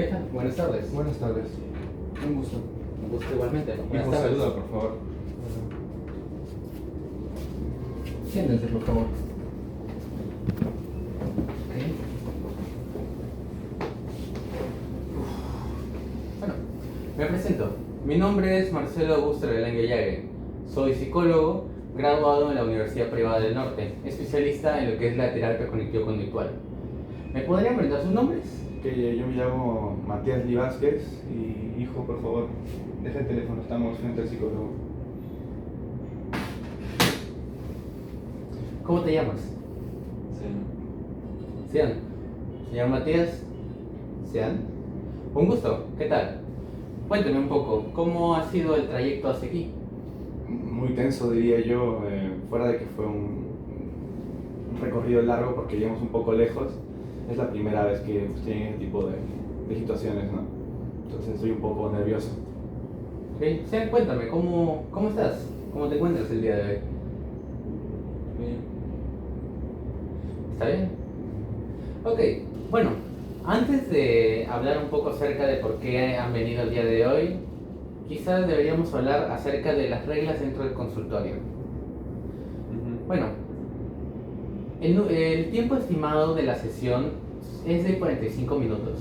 ¿Qué tal? Buenas tardes. Buenas tardes. Un gusto. Un gusto igualmente. Buenas Hijo, tardes. saluda, por favor. Siéntense, por favor. Bueno, me presento. Mi nombre es Marcelo Augusto Relengue Yague. Soy psicólogo, graduado en la Universidad Privada del Norte, especialista en lo que es la terapia cognitivo-conductual. ¿Me podrían brindar sus nombres? Que yo me llamo Matías Lee Vázquez y hijo, por favor, deja el teléfono, estamos frente al psicólogo. ¿Cómo te llamas? Sí. Sean. Señor Matías. Sean. Un gusto. ¿Qué tal? Cuénteme un poco, ¿cómo ha sido el trayecto hasta aquí? Muy tenso, diría yo, fuera de que fue un recorrido largo porque llegamos un poco lejos. Es la primera vez que estoy en este tipo de situaciones, ¿no? Entonces estoy un poco nervioso. Ok, Sean, cuéntame, ¿cómo estás? ¿Cómo te encuentras el día de hoy? Bien. ¿Está bien? Ok, bueno, antes de hablar un poco acerca de por qué han venido el día de hoy, quizás deberíamos hablar acerca de las reglas dentro del consultorio. Bueno, el tiempo estimado de la sesión es de 45 minutos.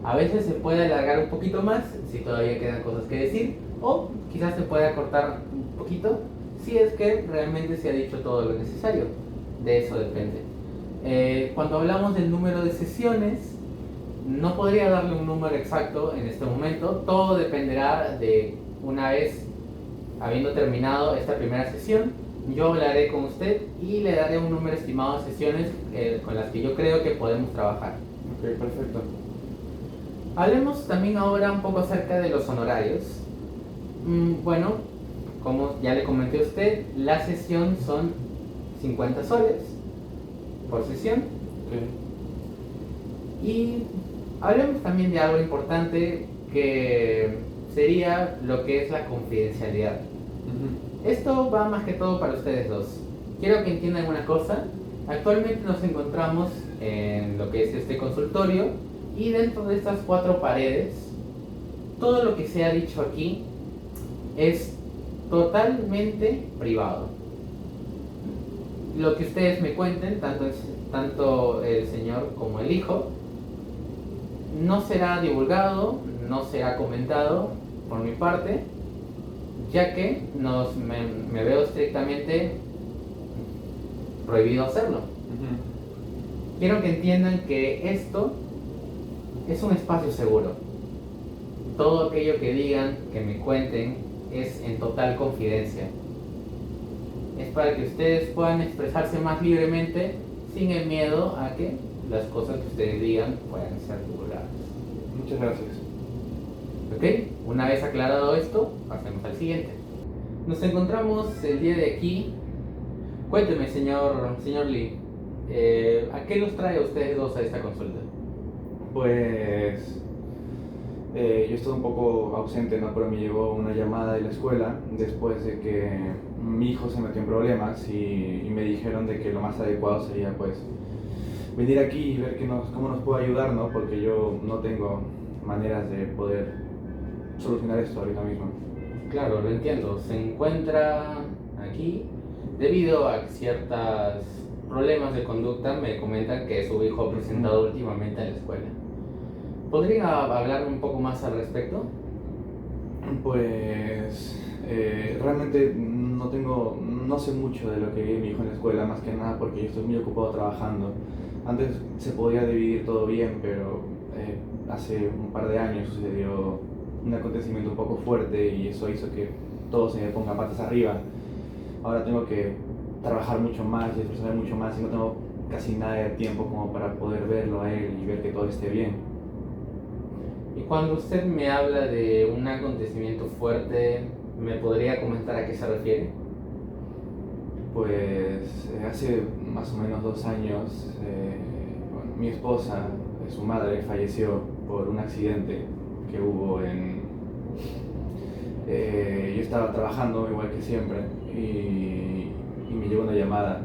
A veces se puede alargar un poquito más si todavía quedan cosas que decir, o quizás se pueda cortar un poquito si es que realmente se ha dicho todo lo necesario. De eso depende. Cuando hablamos del número de sesiones, no podría darle un número exacto en este momento. Todo dependerá de una vez habiendo terminado esta primera sesión. Yo hablaré con usted y le daré un número estimado de sesiones con las que yo creo que podemos trabajar. Ok, perfecto. Hablemos también ahora un poco acerca de los honorarios. Bueno, como ya le comenté a usted, la sesión son 50 soles por sesión. Ok. Y hablemos también de algo importante que sería lo que es la confidencialidad. Esto va más que todo para ustedes dos. Quiero que entiendan una cosa. Actualmente nos encontramos en lo que es este consultorio y dentro de estas 4 paredes, todo lo que se ha dicho aquí es totalmente privado. Lo que ustedes me cuenten, tanto el señor como el hijo, no será divulgado, no será comentado por mi parte, ya que me veo estrictamente prohibido hacerlo. Quiero que entiendan que esto es un espacio seguro. Todo aquello que digan, que me cuenten, es en total confidencia. Es para que ustedes puedan expresarse más libremente sin el miedo a que las cosas que ustedes digan puedan ser divulgadas. Muchas gracias. ¿Ok? Una vez aclarado esto, pasemos al siguiente. Nos encontramos el día de aquí. Cuénteme, señor Lee, ¿a qué los trae a ustedes dos a esta consulta? Pues yo he estado un poco ausente, ¿no? Pero me llegó una llamada de la escuela después de que mi hijo se metió en problemas y me dijeron de que lo más adecuado sería pues venir aquí y ver cómo nos puede ayudar, ¿no? Porque yo no tengo maneras de poder solucionar esto ahorita mismo. Claro, lo entiendo. Se encuentra aquí debido a ciertos problemas de conducta. Me comentan que su hijo ha presentado últimamente en la escuela. ¿Podría hablar un poco más al respecto? Pues realmente no sé mucho de lo que vive mi hijo en la escuela, más que nada porque yo estoy muy ocupado trabajando. Antes se podía dividir todo bien, pero hace un par de años sucedió un acontecimiento un poco fuerte y eso hizo que todo se me ponga patas arriba. Ahora tengo que trabajar mucho más y esforzarme mucho más y no tengo casi nada de tiempo como para poder verlo a él y ver que todo esté bien. Y cuando usted me habla de un acontecimiento fuerte, ¿me podría comentar a qué se refiere? Pues hace más o menos 2 años, bueno, mi esposa, su madre, falleció por un accidente que hubo yo estaba trabajando igual que siempre y me llegó una llamada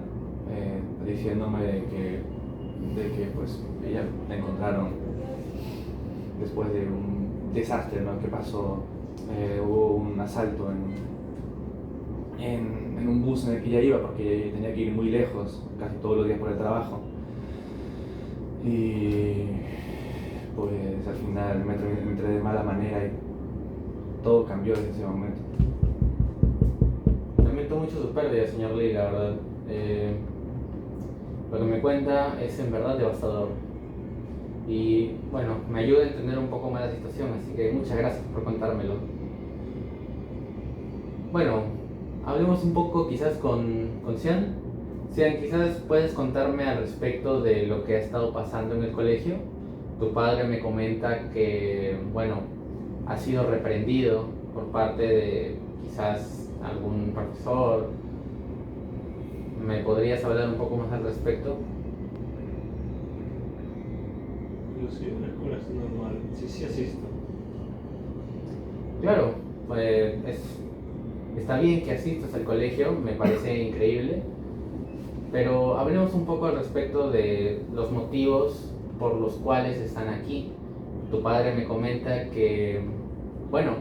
diciéndome de que pues ella la encontraron después de un desastre, ¿no?, que pasó. Hubo un asalto en un bus en el que ya iba, porque tenía que ir muy lejos, casi todos los días por el trabajo. Y pues al final me entré de mala manera y todo cambió desde ese momento. Lamento mucho su pérdida, señor Lee, la verdad. Lo que me cuenta es en verdad devastador. Y bueno, me ayuda a entender un poco más la situación, así que muchas gracias por contármelo. Bueno, hablemos un poco quizás con Xian. Xian, quizás puedes contarme al respecto de lo que ha estado pasando en el colegio. Tu padre me comenta que, bueno, ha sido reprendido por parte de quizás algún profesor. ¿Me podrías hablar un poco más al respecto? Yo sí, en la escuela es normal. Sí asisto. Claro, está bien que asistas al colegio, me parece increíble, pero hablemos un poco al respecto de los motivos por los cuales están aquí. Tu padre me comenta que, bueno,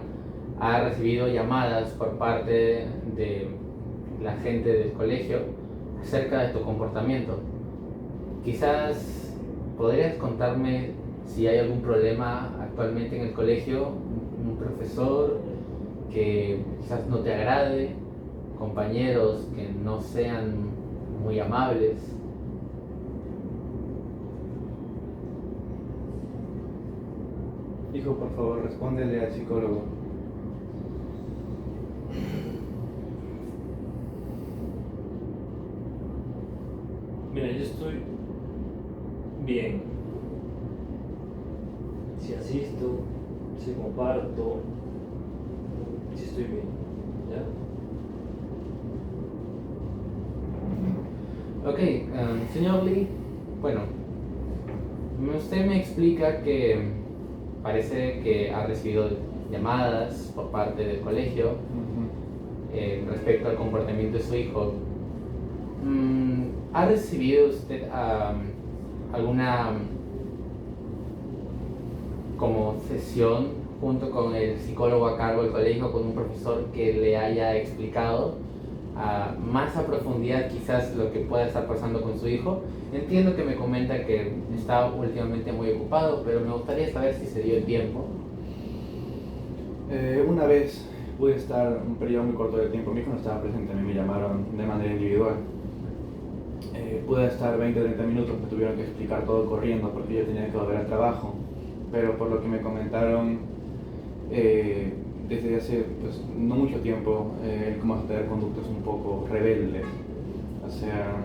ha recibido llamadas por parte de la gente del colegio acerca de tu comportamiento. Quizás podrías contarme si hay algún problema actualmente en el colegio, un profesor que quizás no te agrade, compañeros que no sean muy amables. Hijo, por favor, respóndele al psicólogo. Mira, yo estoy bien. Si asisto, si comparto, si estoy bien, ¿ya? Ok, señor Lee, bueno, usted me explica que parece que ha recibido llamadas por parte del colegio respecto al comportamiento de su hijo. ¿Ha recibido usted alguna como sesión junto con el psicólogo a cargo del colegio, con un profesor que le haya explicado más a profundidad quizás lo que pueda estar pasando con su hijo? Entiendo que me comenta que está últimamente muy ocupado, pero me gustaría saber si se dio el tiempo. Una vez pude estar un periodo muy corto de tiempo, mi hijo no estaba presente, a mí me llamaron de manera individual. Pude estar 20 o 30 minutos, me tuvieron que explicar todo corriendo porque yo tenía que volver al trabajo, pero por lo que me comentaron, desde hace pues, no mucho tiempo, él comenzó a tener conductas un poco rebeldes, o sea,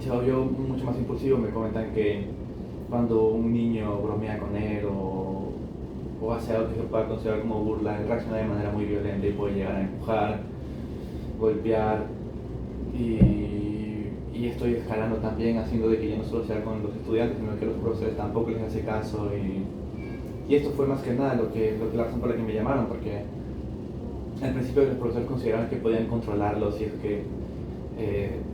se volvió mucho más impulsivo. Me comentan que cuando un niño bromea con él o hace algo que se pueda considerar como burla, él reacciona de manera muy violenta y puede llegar a empujar, golpear, y estoy escalando también, haciendo de que ya no solo sea con los estudiantes, sino que los profesores tampoco les hace caso, y esto fue más que nada la razón por la que me llamaron, porque al principio los profesores consideraban que podían controlarlos y es que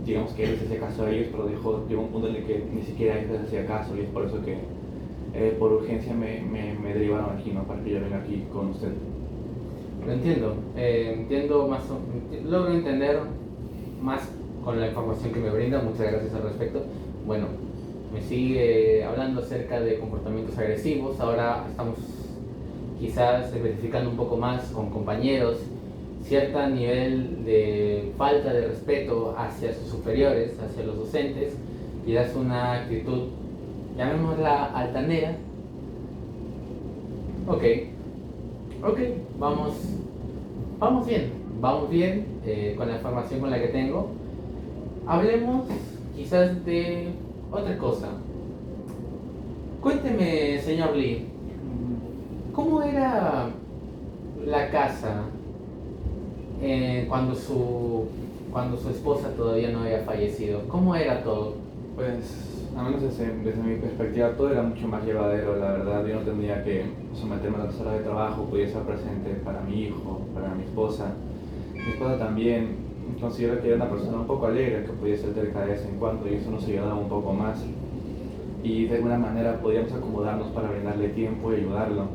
digamos que él les hacía caso a ellos, pero llegó un punto en el que ni siquiera ellos les hacía caso, y es por eso que por urgencia me derivaron aquí, ¿no?, para que yo venga aquí con usted. Lo entiendo, logro entender más con la información que me brinda. Muchas gracias al respecto. Bueno, me sigue hablando acerca de comportamientos agresivos. Ahora estamos quizás verificando un poco más con compañeros cierto nivel de falta de respeto hacia sus superiores, hacia los docentes, quizás una actitud, llamémosla altanera. Ok, vamos bien con la información con la que tengo. Hablemos quizás de otra cosa. Cuénteme, señor Lee, ¿cómo era la casa cuando su esposa todavía no había fallecido? ¿Cómo era todo? Pues, al menos desde mi perspectiva, todo era mucho más llevadero, la verdad. Yo no tendría que someterme a las horas de trabajo, podía estar presente para mi hijo, para mi esposa. Mi esposa también considero que era una persona un poco alegre, que podía ser cerca de vez en cuando, y eso nos ayudaba un poco más. y de alguna manera podíamos acomodarnos para brindarle tiempo y ayudarlo.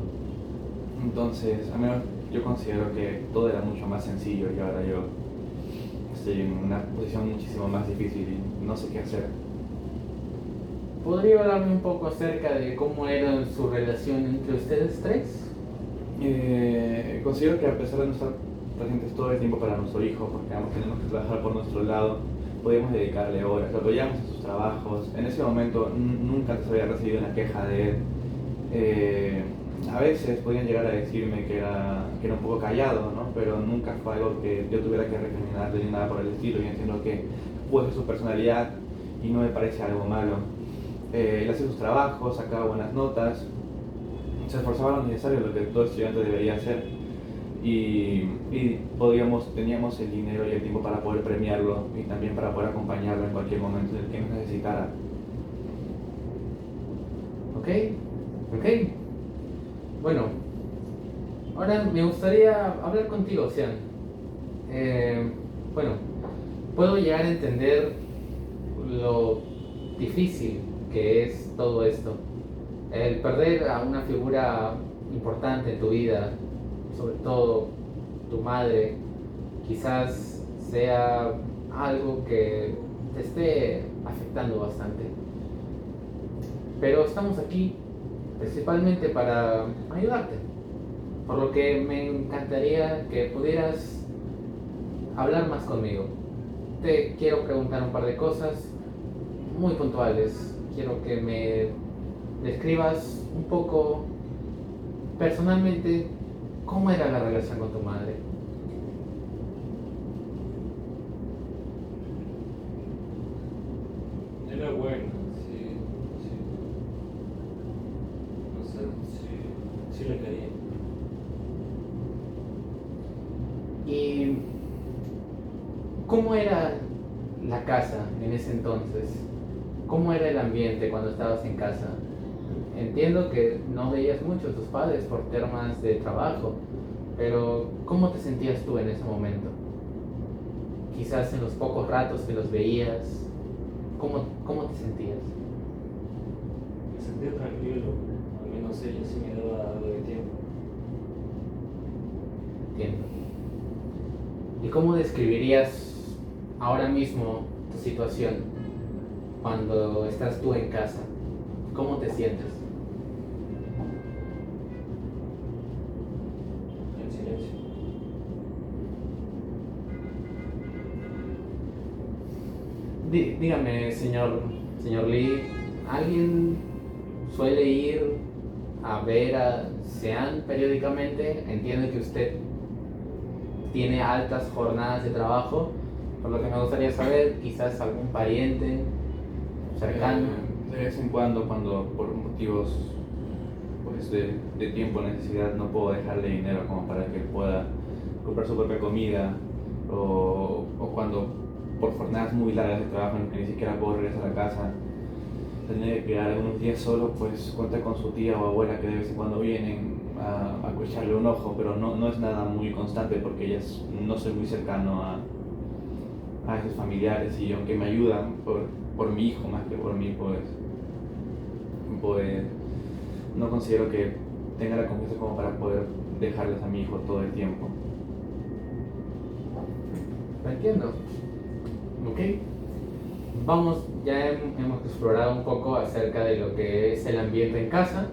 Entonces, al menos yo considero que todo era mucho más sencillo y ahora yo estoy en una posición muchísimo más difícil y no sé qué hacer. ¿Podría hablarme un poco acerca de cómo era su relación entre ustedes tres? Considero que a pesar de no estar presentes todo el tiempo para nuestro hijo, porque ambos tenemos que trabajar por nuestro lado, podíamos dedicarle horas, lo apoyamos en sus trabajos. En ese momento nunca antes había recibido una queja de él. A veces podían llegar a decirme que era un poco callado, ¿no? Pero nunca fue algo que yo tuviera que recriminarle ni nada por el estilo. Yo entiendo que puede ser su personalidad y no me parece algo malo. Él hacía sus trabajos, sacaba buenas notas, se esforzaba lo necesario, lo que todo estudiante debería hacer, y teníamos el dinero y el tiempo para poder premiarlo y también para poder acompañarlo en cualquier momento en el que nos necesitara. Ok. Bueno, ahora me gustaría hablar contigo, Sean. Bueno, puedo llegar a entender lo difícil que es todo esto. El perder a una figura importante en tu vida, sobre todo tu madre, quizás sea algo que te esté afectando bastante. Pero estamos aquí principalmente para ayudarte, por lo que me encantaría que pudieras hablar más conmigo. Te quiero preguntar un par de cosas muy puntuales. Quiero que me describas un poco personalmente cómo era la relación con tu madre. Era bueno, sí. No sé, sí le quería. ¿Y cómo era la casa en ese entonces? ¿Cómo era el ambiente cuando estabas en casa? Entiendo que no veías mucho a tus padres por temas de trabajo, pero ¿cómo te sentías tú en ese momento? Quizás en los pocos ratos que los veías, ¿cómo te sentías? Me sentía tranquilo, al menos ella sí me daba algo de tiempo. Entiendo. ¿Y cómo describirías ahora mismo tu situación cuando estás tú en casa? ¿Cómo te sientes? En silencio. Dígame, señor Lee, ¿alguien suele ir a ver a Sean periódicamente? Entiendo que usted tiene altas jornadas de trabajo, por lo que me gustaría saber, quizás algún pariente cercano. De vez en cuando por motivos pues, de tiempo, necesidad, no puedo dejarle dinero como para que él pueda comprar su propia comida, o cuando por jornadas muy largas de trabajo en que ni siquiera puedo regresar a casa, tener que quedar algunos días solo, pues cuenta con su tía o abuela que de vez en cuando vienen a echarle un ojo, pero no es nada muy constante porque ellas no soy muy cercano a esos familiares, y aunque me ayudan por mi hijo más que por mí, pues no considero que tenga la confianza como para poder dejarles a mi hijo todo el tiempo. Lo entiendo. Ok. Vamos, ya hemos explorado un poco acerca de lo que es el ambiente en casa,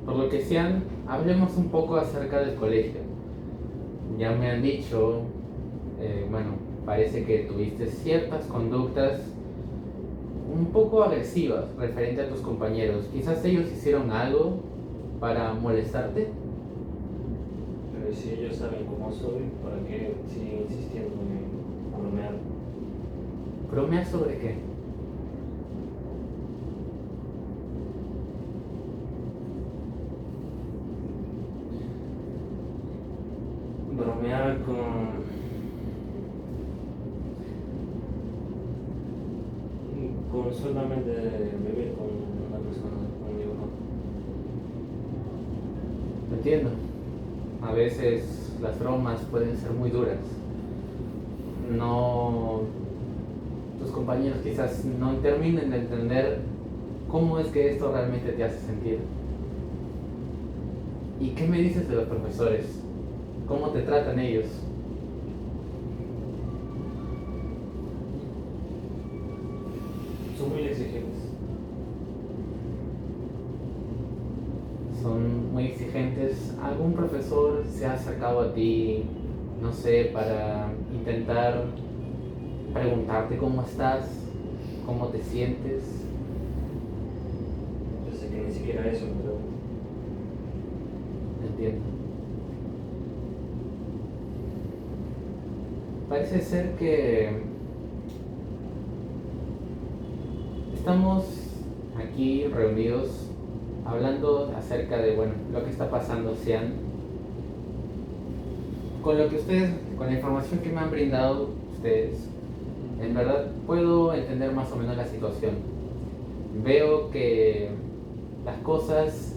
por lo que sean, hablemos un poco acerca del colegio. Ya me han dicho, bueno, parece que tuviste ciertas conductas un poco agresivas referente a tus compañeros. Quizás ellos hicieron algo para molestarte. Pero si ellos saben cómo soy, ¿para qué siguen insistiendo en bromear? ¿Bromear sobre qué? Bromear con solamente vivir con una persona, conmigo no. Lo entiendo. A veces las bromas pueden ser muy duras. Tus compañeros quizás no terminen de entender ¿Cómo es que esto realmente te hace sentir? ¿Y qué me dices de los profesores? ¿Cómo te tratan ellos? Son muy exigentes. Son muy exigentes. ¿Algún profesor se ha acercado a ti, no sé, para intentar preguntarte cómo estás, cómo te sientes? Yo sé que ni siquiera eso me pregunto. Entiendo. Parece ser que estamos aquí reunidos hablando acerca de, bueno, lo que está pasando, Cian. Con lo que ustedes, con la información que me han brindado ustedes, en verdad puedo entender más o menos la situación. Veo que las cosas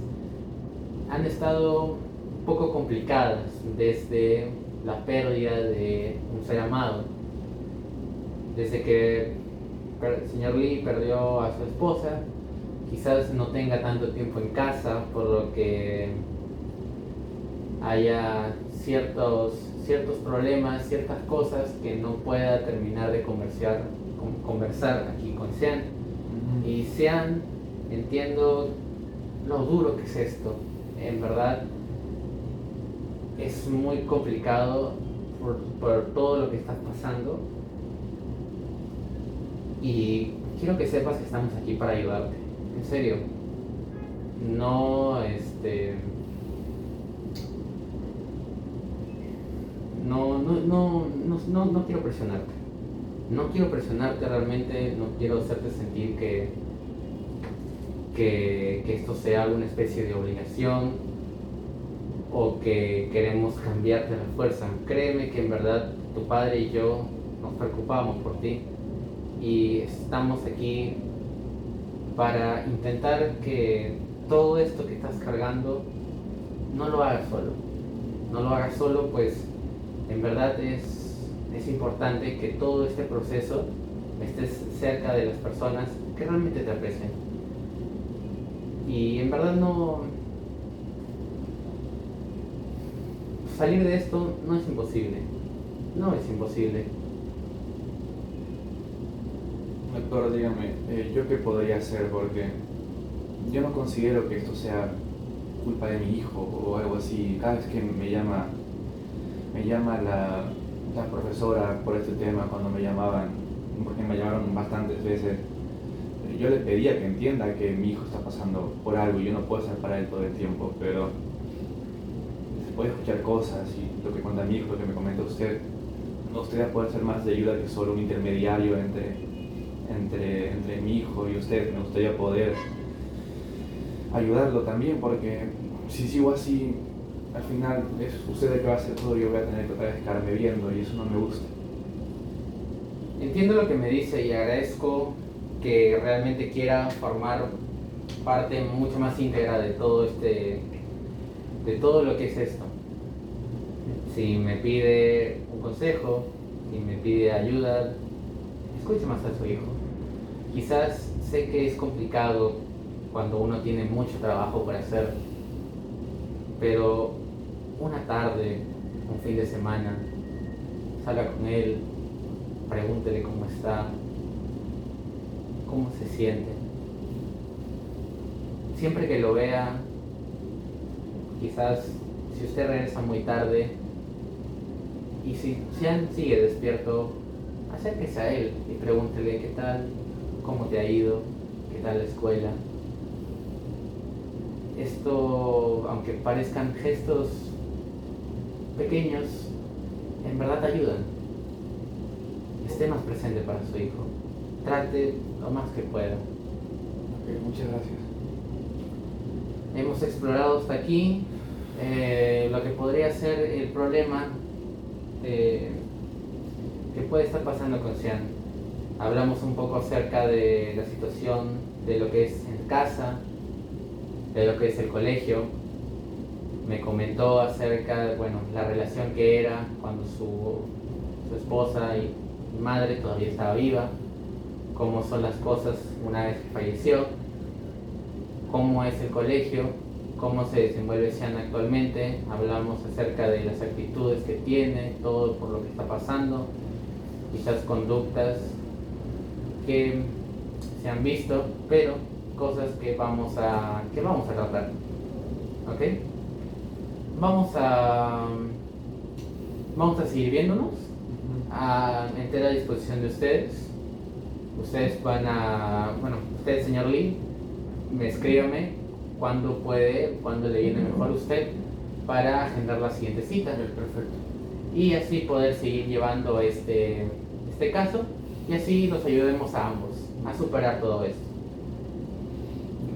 han estado un poco complicadas desde la pérdida de un ser amado. Desde que el señor Lee perdió a su esposa, quizás no tenga tanto tiempo en casa, por lo que haya ciertos problemas, ciertas cosas que no pueda terminar de conversar aquí con Sean. Y Sean, entiendo lo duro que es esto. En verdad es muy complicado por todo lo que estás pasando. Y quiero que sepas que estamos aquí para ayudarte. En serio. No, no quiero presionarte. No quiero presionarte realmente, no quiero hacerte sentir que esto sea alguna especie de obligación o que queremos cambiarte a la fuerza. Créeme que en verdad tu padre y yo nos preocupamos por ti y estamos aquí para intentar que todo esto que estás cargando no lo hagas solo. No lo hagas solo, pues en verdad es importante que todo este proceso estés cerca de las personas que realmente te aprecian. Y en verdad salir de esto no es imposible. No es imposible. Doctor, dígame, ¿yo qué podría hacer? Porque yo no considero que esto sea culpa de mi hijo o algo así. Cada vez que me llama la profesora por este tema, cuando me llamaban, porque me llamaron bastantes veces, yo le pedía que entienda que mi hijo está pasando por algo y yo no puedo estar para él todo el tiempo, pero se puede escuchar cosas y lo que cuenta mi hijo, lo que me comenta usted, me gustaría poder ser más de ayuda que solo un intermediario entre mi hijo y usted. Me gustaría poder ayudarlo también, porque si sigo así, al final es usted el que va a hacer todo y yo voy a tener que otra vez quedarme viendo y eso no me gusta. Entiendo lo que me dice y agradezco que realmente quiera formar parte mucho más íntegra de todo lo que es esto. Si me pide un consejo, si me pide ayuda, escuche más a su hijo. Quizás sé que es complicado cuando uno tiene mucho trabajo por hacer, pero una tarde, un fin de semana, salga con él, pregúntele cómo está, cómo se siente. Siempre que lo vea, quizás si usted regresa muy tarde y si Sean sigue despierto, acérquese a él y pregúntele qué tal, cómo te ha ido, qué tal la escuela. Esto, aunque parezcan gestos pequeños, en verdad ayudan. Esté más presente para su hijo. Trate lo más que pueda. Ok, muchas gracias. Hemos explorado hasta aquí lo que podría ser el problema que puede estar pasando con Sean. Hablamos un poco acerca de la situación, de lo que es en casa, de lo que es el colegio. Me comentó acerca de, bueno, la relación que era cuando su esposa y madre todavía estaba viva, cómo son las cosas una vez que falleció. cómo es el colegio, cómo se desenvuelve Xian actualmente, hablamos acerca de las actitudes que tiene, todo por lo que está pasando, quizás conductas que se han visto, pero cosas que vamos a tratar, ¿ok? Vamos a seguir viéndonos a entera disposición de ustedes. Ustedes usted, señor Lee, escríbame cuándo le viene mejor a usted para agendar la siguiente cita. Perfecto. Y así poder seguir llevando este caso y así nos ayudemos a ambos a superar todo esto.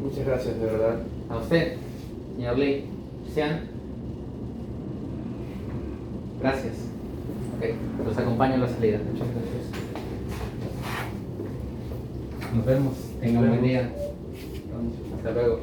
Muchas gracias, de verdad. A usted, señor Lee, Xian, gracias. Ok, los acompaño a la salida. Muchas gracias. Nos vemos. Tengan un buen día. Vamos. Hasta luego.